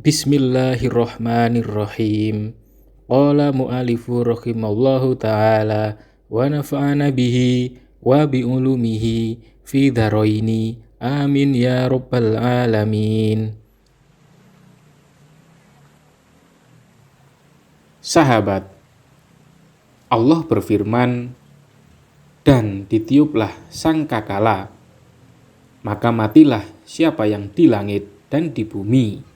Bismillahirrahmanirrahim. Qala mu'alifu rahimallahu ta'ala wa nafa'ana bihi wa bi'ulumihi fi dharaini. Amin ya rabbal alamin. Sahabat, Allah berfirman, dan ditiuplah sangkakala, maka matilah siapa yang di langit dan di bumi,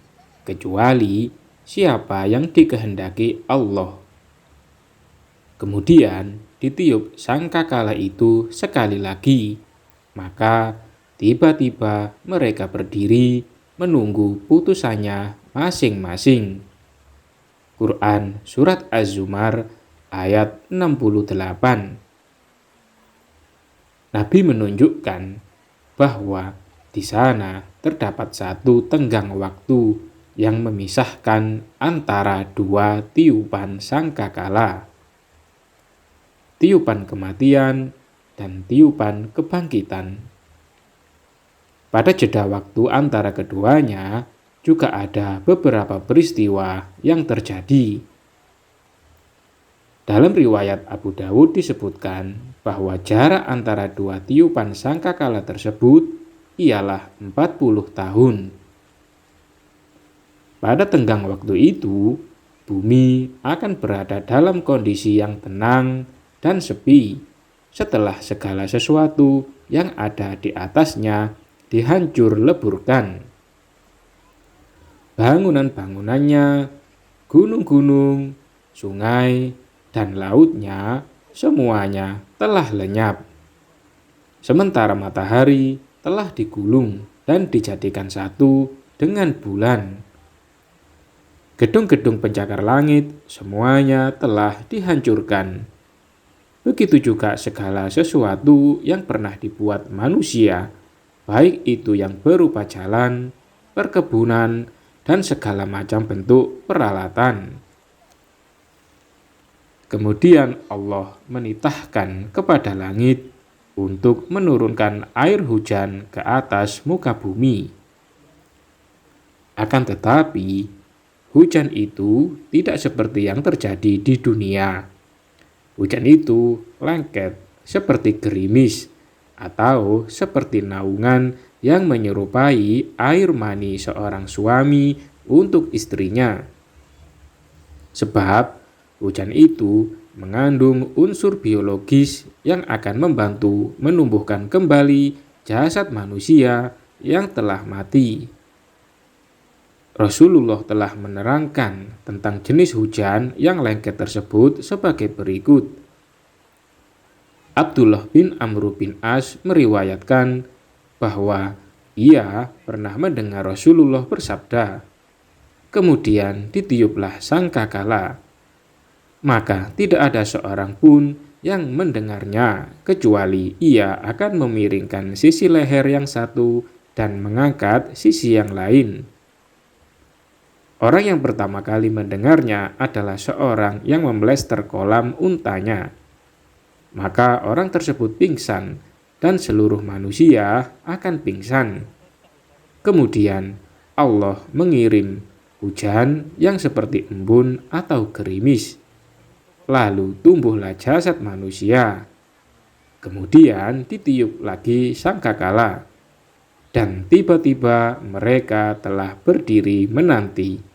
kecuali siapa yang dikehendaki Allah. Kemudian ditiup sangkakala itu sekali lagi, maka tiba-tiba mereka berdiri menunggu putusannya masing-masing. Quran Surat Az-Zumar ayat 68. Nabi menunjukkan bahwa di sana terdapat satu tenggang waktu yang memisahkan antara dua tiupan sangkakala, tiupan kematian dan tiupan kebangkitan. Pada jeda waktu antara keduanya juga ada beberapa peristiwa yang terjadi. Dalam riwayat Abu Dawud disebutkan bahwa jarak antara dua tiupan sangkakala tersebut ialah 40 tahun. Pada tenggang waktu itu, bumi akan berada dalam kondisi yang tenang dan sepi setelah segala sesuatu yang ada di atasnya dihancur leburkan. Bangunan-bangunannya, gunung-gunung, sungai, dan lautnya semuanya telah lenyap. Sementara matahari telah digulung dan dijadikan satu dengan bulan. Gedung-gedung pencakar langit semuanya telah dihancurkan. Begitu juga segala sesuatu yang pernah dibuat manusia, baik itu yang berupa jalan, perkebunan, dan segala macam bentuk peralatan. Kemudian Allah menitahkan kepada langit untuk menurunkan air hujan ke atas muka bumi. Akan tetapi, hujan itu tidak seperti yang terjadi di dunia. Hujan itu lengket seperti gerimis atau seperti naungan yang menyerupai air mani seorang suami untuk istrinya. Sebab hujan itu mengandung unsur biologis yang akan membantu menumbuhkan kembali jasad manusia yang telah mati. Rasulullah telah menerangkan tentang jenis hujan yang lengket tersebut sebagai berikut. Abdullah bin Amr bin As meriwayatkan bahwa ia pernah mendengar Rasulullah bersabda, kemudian ditiuplah sangkakala, maka tidak ada seorang pun yang mendengarnya kecuali ia akan memiringkan sisi leher yang satu dan mengangkat sisi yang lain. Orang yang pertama kali mendengarnya adalah seorang yang memblester kolam untanya. Maka orang tersebut pingsan dan seluruh manusia akan pingsan. Kemudian Allah mengirim hujan yang seperti embun atau gerimis. Lalu tumbuhlah jasad manusia. Kemudian ditiup lagi sangkakala. Dan tiba-tiba mereka telah berdiri menanti.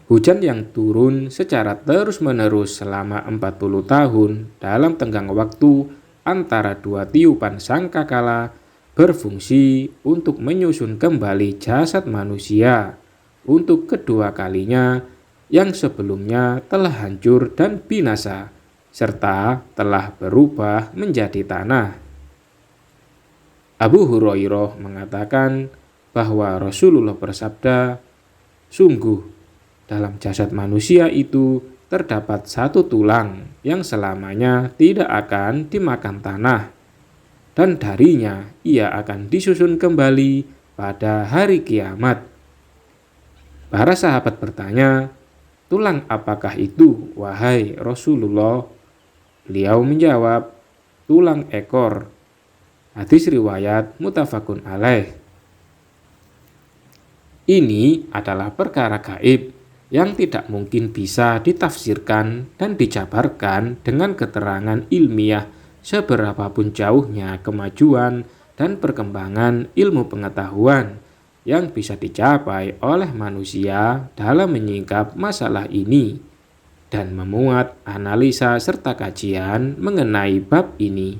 Hujan yang turun secara terus-menerus selama 40 tahun dalam tenggang waktu antara dua tiupan sangkakala berfungsi untuk menyusun kembali jasad manusia untuk kedua kalinya yang sebelumnya telah hancur dan binasa serta telah berubah menjadi tanah. Abu Hurairah mengatakan bahwa Rasulullah bersabda, sungguh dalam jasad manusia itu terdapat satu tulang yang selamanya tidak akan dimakan tanah, dan darinya ia akan disusun kembali pada hari kiamat. Para sahabat bertanya, tulang apakah itu, wahai Rasulullah? Beliau menjawab, tulang ekor. Hadis riwayat muttafaqun alaih. Ini adalah perkara gaib yang tidak mungkin bisa ditafsirkan dan dijabarkan dengan keterangan ilmiah seberapapun jauhnya kemajuan dan perkembangan ilmu pengetahuan yang bisa dicapai oleh manusia dalam menyingkap masalah ini dan memuat analisa serta kajian mengenai bab ini.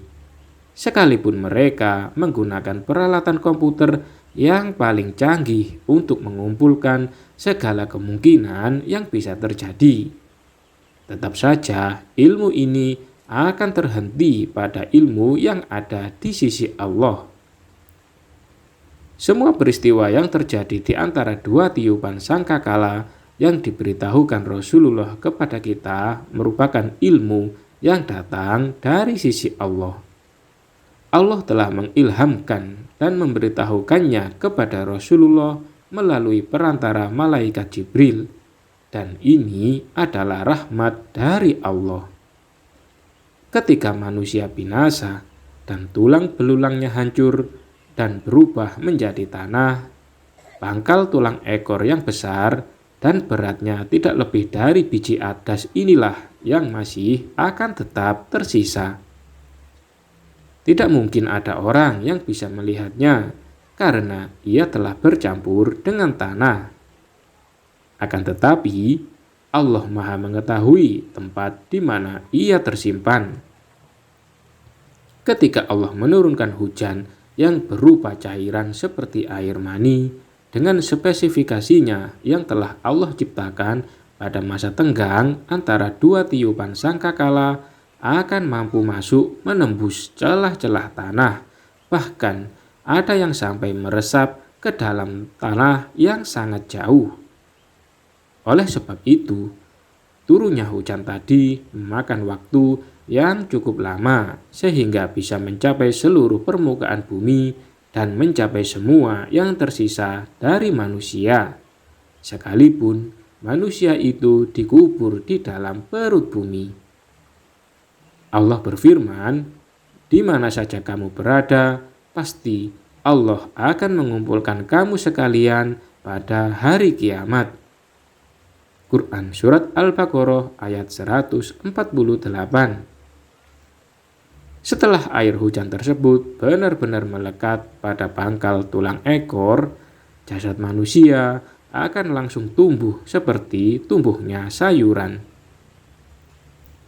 Sekalipun mereka menggunakan peralatan komputer yang paling canggih untuk mengumpulkan segala kemungkinan yang bisa terjadi, tetap saja ilmu ini akan terhenti pada ilmu yang ada di sisi Allah. Semua peristiwa yang terjadi di antara dua tiupan sangkakala yang diberitahukan Rasulullah kepada kita merupakan ilmu yang datang dari sisi Allah. Allah telah mengilhamkan dan memberitahukannya kepada Rasulullah melalui perantara malaikat Jibril, dan ini adalah rahmat dari Allah. Ketika manusia binasa dan tulang belulangnya hancur dan berubah menjadi tanah, pangkal tulang ekor yang besar dan beratnya tidak lebih dari biji adas inilah yang masih akan tetap tersisa. Tidak mungkin ada orang yang bisa melihatnya karena ia telah bercampur dengan tanah. Akan tetapi, Allah Maha mengetahui tempat di mana ia tersimpan. Ketika Allah menurunkan hujan yang berupa cairan seperti air mani dengan spesifikasinya yang telah Allah ciptakan pada masa tenggang antara dua tiupan sangkakala, akan mampu masuk menembus celah-celah tanah, bahkan ada yang sampai meresap ke dalam tanah yang sangat jauh. Oleh sebab itu, turunnya hujan tadi memakan waktu yang cukup lama sehingga bisa mencapai seluruh permukaan bumi dan mencapai semua yang tersisa dari manusia, sekalipun manusia itu dikubur di dalam perut bumi. Allah berfirman, "Di mana saja kamu berada, pasti Allah akan mengumpulkan kamu sekalian pada hari kiamat." Quran Surat Al-Baqarah ayat 148. Setelah air hujan tersebut benar-benar melekat pada pangkal tulang ekor, jasad manusia akan langsung tumbuh seperti tumbuhnya sayuran.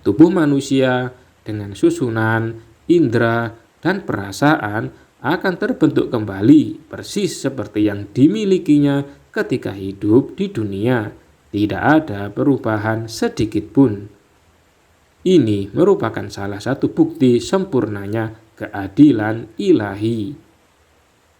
Tubuh manusia dengan susunan, indera, dan perasaan akan terbentuk kembali persis seperti yang dimilikinya ketika hidup di dunia. Tidak ada perubahan sedikit pun. Ini merupakan salah satu bukti sempurnanya keadilan ilahi.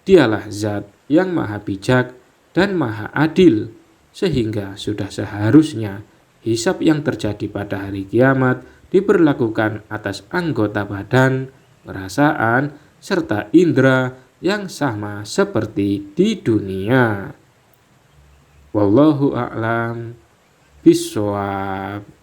Dialah zat yang maha bijak dan maha adil, sehingga sudah seharusnya hisab yang terjadi pada hari kiamat diberlakukan atas anggota badan, perasaan, serta indera yang sama seperti di dunia. Wallahu a'lam bishawab.